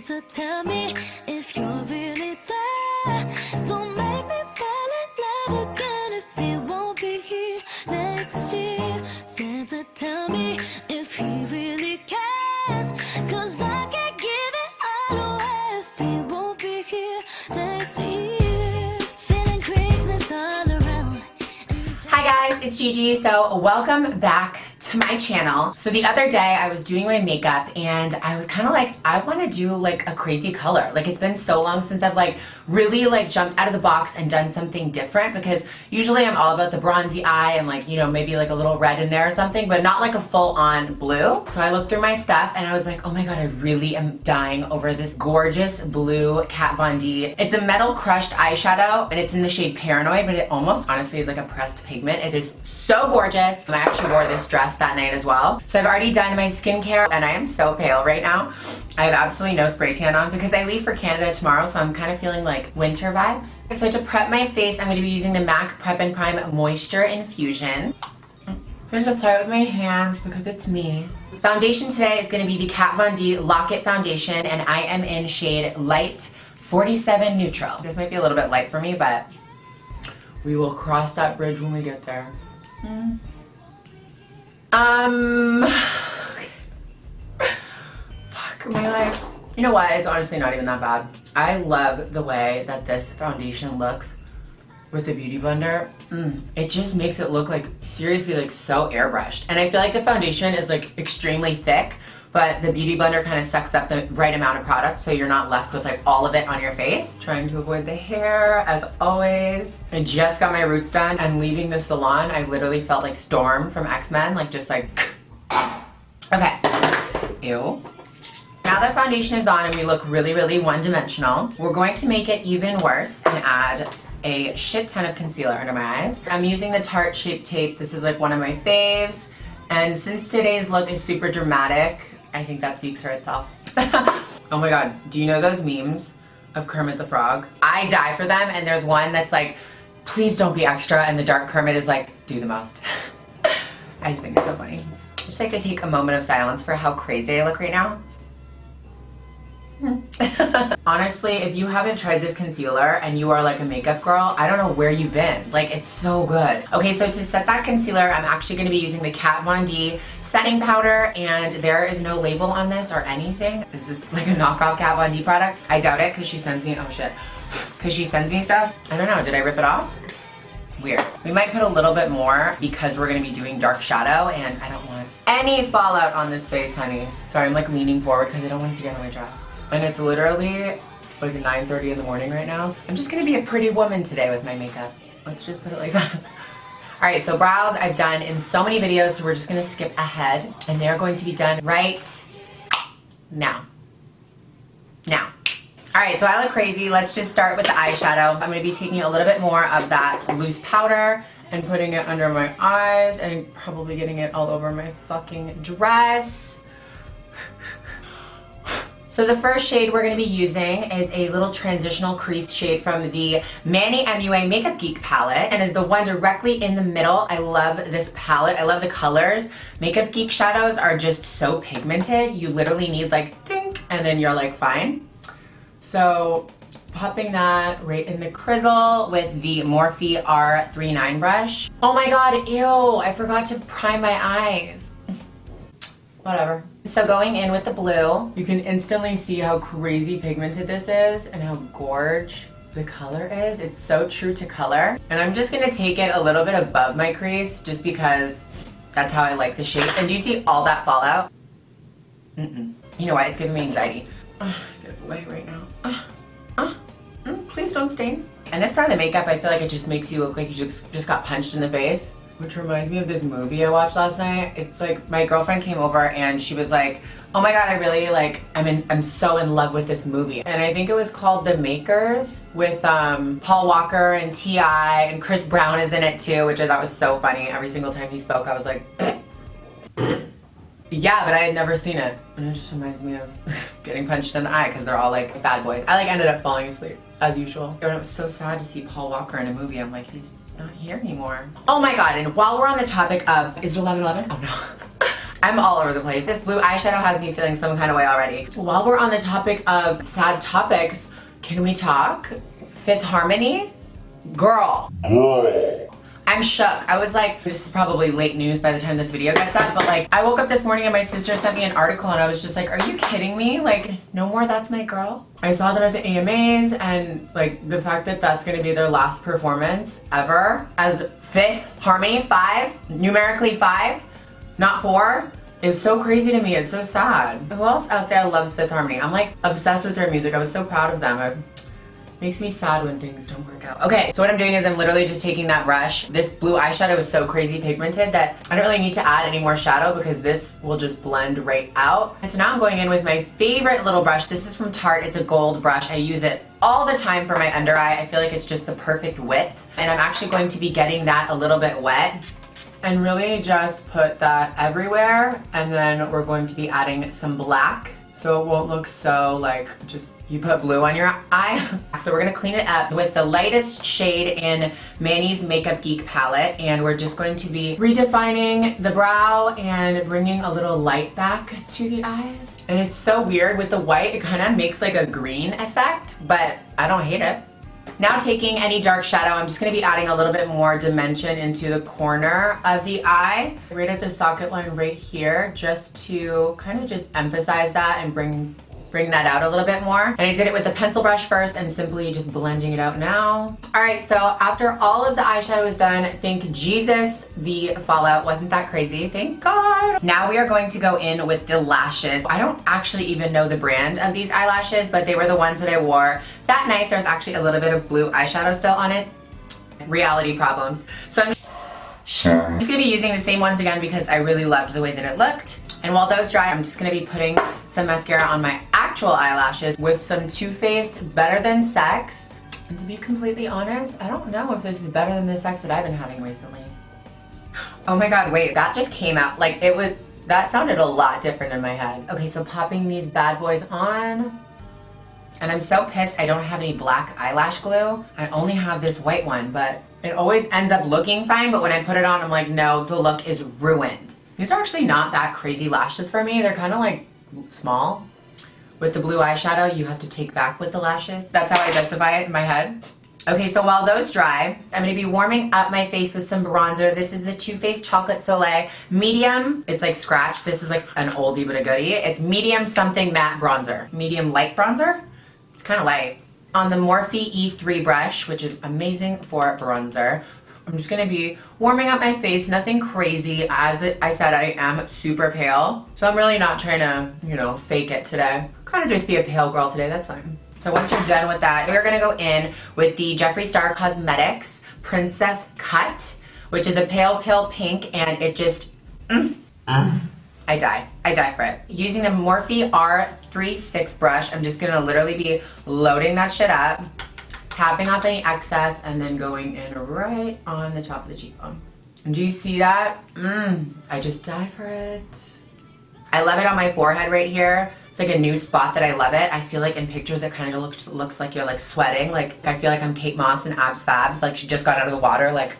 Santa, tell me if you're really there. Don't make me fall in love again if you won't be here next year. Santa, tell me if he really cares, 'cause I can't give it all away if he won't be here next year. Feeling Christmas all around. Hi guys, it's Gigi. So welcome back to my channel. So the other day I was doing my makeup and I was kind of like, I want to do like a crazy color. Like it's been so long since I've like really like jumped out of the box and done something different, because usually I'm all about the bronzy eye and like, you know, maybe like a little red in there or something, but not like a full on blue. So I looked through my stuff and I was like, oh my God, I really am dying over this gorgeous blue Kat Von D. It's a metal crushed eyeshadow and it's in the shade Paranoid, but it almost honestly is like a pressed pigment. It is so gorgeous. I actually wore this dress that night as well. So I've already done my skincare and I am so pale right now. I have absolutely no spray tan on because I leave for Canada tomorrow, so I'm kind of feeling like winter vibes. So to prep my face, I'm going to be using the MAC Prep and Prime Moisture Infusion. I'm just apply it with my hands because it's me. Foundation today is going to be the Kat Von D Lock It Foundation and I am in shade Light 47 Neutral. This might be a little bit light for me, but we will cross that bridge when we get there. Fuck my life. You know what? It's honestly not even that bad. I love the way that this foundation looks with the Beauty Blender. It just makes it look like seriously like so airbrushed. And I feel like the foundation is like extremely thick, but the Beauty Blender kind of sucks up the right amount of product so you're not left with like all of it on your face. Trying to avoid the hair as always. I just got my roots done and leaving the salon, I literally felt like Storm from X-Men, like just like okay. Ew. Now that foundation is on and we look really, really one-dimensional, we're going to make it even worse and add a shit ton of concealer under my eyes. I'm using the Tarte Shape Tape. This is like one of my faves. And since today's look is super dramatic, I think that speaks for itself. Oh my God, do you know those memes of Kermit the Frog? I die for them, and there's one that's like, please don't be extra, and the dark Kermit is like, do the most. I just think it's so funny. I just like to take a moment of silence for how crazy I look right now. Honestly, if you haven't tried this concealer and you are like a makeup girl, I don't know where you've been. Like, it's so good. Okay, so to set that concealer, I'm actually going to be using the Kat Von D setting powder, and there is no label on this or anything. Is this like a knockoff Kat Von D product? I doubt it, because she sends me, oh shit, because she sends me stuff. I don't know, did I rip it off? Weird. We might put a little bit more because we're going to be doing dark shadow, and I don't want any fallout on this face, honey. Sorry, I'm like leaning forward because I don't want it to get on my dress. And it's literally like 9:30 in the morning right now. I'm just gonna be a pretty woman today with my makeup. Let's just put it like that. Alright, so brows I've done in so many videos, so we're just gonna skip ahead. And they're going to be done right now. Now. Alright, so I look crazy. Let's just start with the eyeshadow. I'm gonna be taking a little bit more of that loose powder and putting it under my eyes and probably getting it all over my fucking dress. So the first shade we're going to be using is a little transitional crease shade from the Manny MUA Makeup Geek palette, and is the one directly in the middle. I love this palette. I love the colors. Makeup Geek shadows are just so pigmented. You literally need like dink and then you're like fine. So popping that right in the crizzle with the Morphe R39 brush. Oh my God, ew, I forgot to prime my eyes. Whatever. So going in with the blue, you can instantly see how crazy pigmented this is and how gorge the color is. It's so true to color. And I'm just gonna take it a little bit above my crease just because that's how I like the shape. And do you see all that fallout? You know what? It's giving me anxiety. Get away right now. Please don't stain. And this part of the makeup, I feel like it just makes you look like you just got punched in the face. Which reminds me of this movie I watched last night. It's like my girlfriend came over and she was like, oh my God, I really like, I'm so in love with this movie. And I think it was called The Makers with Paul Walker and T.I. and Chris Brown is in it too, which I thought was so funny. Every single time he spoke, I was like, yeah, but I had never seen it. And it just reminds me of getting punched in the eye because they're all like bad boys. I like ended up falling asleep as usual. And it was so sad to see Paul Walker in a movie. I'm like, he's not here anymore. Oh my God, and while we're on the topic of, is it 11/11? Oh no. I'm all over the place. This blue eyeshadow has me feeling some kind of way already. While we're on the topic of sad topics, can we talk? Fifth Harmony? Girl. I'm shook. I was like, this is probably late news by the time this video gets up, but like, I woke up this morning and my sister sent me an article and I was just like, are you kidding me? Like, no more That's My Girl? I saw them at the AMAs and like the fact that that's gonna be their last performance ever as Fifth Harmony, 5, numerically 5, not 4, is so crazy to me. It's so sad. Who else out there loves Fifth Harmony? I'm like obsessed with their music. I was so proud of them. Makes me sad when things don't work out. Okay, so what I'm doing is I'm literally just taking that brush. This blue eyeshadow is so crazy pigmented that I don't really need to add any more shadow because this will just blend right out. And so now I'm going in with my favorite little brush. This is from Tarte. It's a gold brush. I use it all the time for my under eye. I feel like it's just the perfect width. And I'm actually going to be getting that a little bit wet and really just put that everywhere. And then we're going to be adding some black so it won't look so like just you put blue on your eye. So we're gonna clean it up with the lightest shade in Manny's Makeup Geek palette, and we're just going to be redefining the brow and bringing a little light back to the eyes. And it's so weird with the white, it kind of makes like a green effect, but I don't hate it. Now taking any dark shadow, I'm just gonna be adding a little bit more dimension into the corner of the eye, right at the socket line right here, just to kind of just emphasize that and bring that out a little bit more. And I did it with the pencil brush first and simply just blending it out now. All right, so after all of the eyeshadow is done, thank Jesus the fallout wasn't that crazy, thank God. Now we are going to go in with the lashes. I don't actually even know the brand of these eyelashes, but they were the ones that I wore that night. There's actually a little bit of blue eyeshadow still on it. Reality problems. So I'm just gonna be using the same ones again because I really loved the way that it looked. And while those dry, I'm just gonna be putting some mascara on my actual eyelashes with some Too Faced Better Than Sex. And to be completely honest, I don't know if this is better than the sex that I've been having recently. Oh my God, wait, that just came out. Like that sounded a lot different in my head. Okay, so popping these bad boys on. And I'm so pissed I don't have any black eyelash glue. I only have this white one, but it always ends up looking fine, but when I put it on, I'm like, no, the look is ruined. These are actually not that crazy lashes for me. They're kind of like small. With the blue eyeshadow, you have to take back with the lashes. That's how I justify it in my head. Okay, so while those dry, I'm gonna be warming up my face with some bronzer. This is the Too Faced Chocolate Soleil Medium. It's like scratch. This is like an oldie but a goodie. It's medium something matte bronzer. Medium light bronzer. It's kind of light. On the Morphe E3 brush, which is amazing for bronzer, I'm just gonna be warming up my face, nothing crazy. As I said, I am super pale. So I'm really not trying to, fake it today. Kind of just be a pale girl today, that's fine. So once you're done with that, we're gonna go in with the Jeffree Star Cosmetics Princess Cut, which is a pale pink, and it just, I die for it. Using the Morphe R36 brush, I'm just gonna literally be loading that shit up, tapping off any excess, and then going in right on the top of the cheekbone. And do you see that? I just die for it. I love it on my forehead right here. It's like a new spot that I love it. I feel like in pictures it kind of looks like you're like sweating. Like I feel like I'm Kate Moss and Abs Fabs. Like she just got out of the water. Like,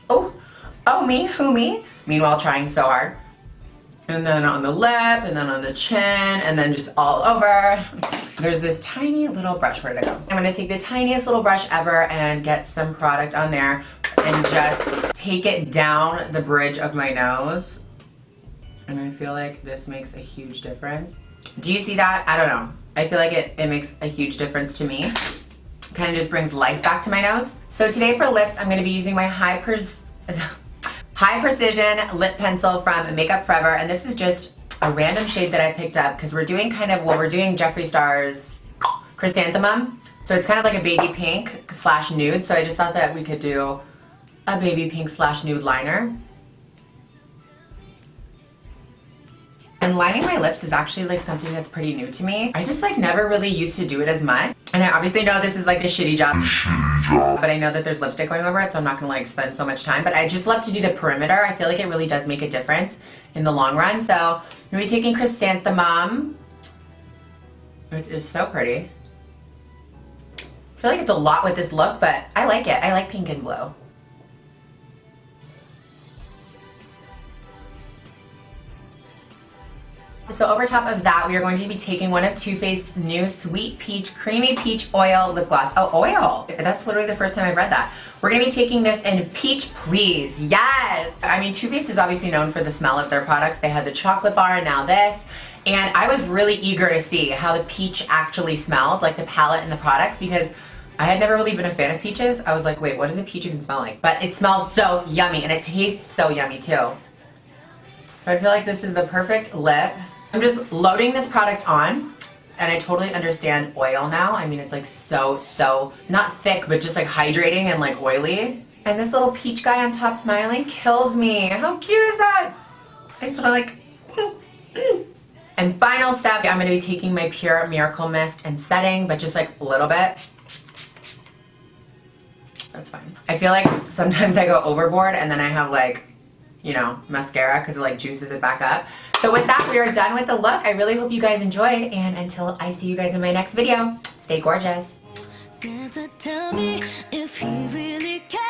oh me, who me? Meanwhile trying so hard. And then on the lip, and then on the chin, and then just all over. There's this tiny little brush. Where did it go? I'm gonna take the tiniest little brush ever and get some product on there and just take it down the bridge of my nose. And I feel like this makes a huge difference. Do you see that? I don't know. I feel like it makes a huge difference to me. Kind of just brings life back to my nose. So today for lips, I'm gonna be using my High Precision Lip Pencil from Makeup Forever, and this is just a random shade that I picked up because we're doing we're doing Jeffree Star's Chrysanthemum, so it's kind of like a baby pink / nude, so I just thought that we could do a baby pink / nude liner. And lining my lips is actually like something that's pretty new to me. I just like never really used to do it as much. And I obviously know this is like a shitty job, but I know that there's lipstick going over it, so I'm not gonna like spend so much time. But I just love to do the perimeter. I feel like it really does make a difference in the long run. So I'm gonna be taking Chrysanthemum, which is so pretty. I feel like it's a lot with this look, but I like it. I like pink and blue. So over top of that, we are going to be taking one of Too Faced's new Sweet Peach Creamy Peach Oil Lip Gloss. Oh, oil. That's literally the first time I've read that. We're gonna be taking this in Peach Please. Yes! I mean, Too Faced is obviously known for the smell of their products. They had the chocolate bar and now this. And I was really eager to see how the peach actually smelled, like the palette and the products, because I had never really been a fan of peaches. I was like, wait, what does a peach even smell like? But it smells so yummy and it tastes so yummy too. So I feel like this is the perfect lip. I'm just loading this product on and I totally understand oil now. I mean, it's like so, not thick, but just like hydrating and like oily. And this little peach guy on top smiling kills me. How cute is that? I just wanna like, And final step, I'm gonna be taking my Pure Miracle Mist and setting, but just like a little bit. That's fine. I feel like sometimes I go overboard and then I have like, you know, mascara because it like juices it back up. So with that, we are done with the look. I really hope you guys enjoyed, and until I see you guys in my next video, stay gorgeous. Santa, tell me if he really cares.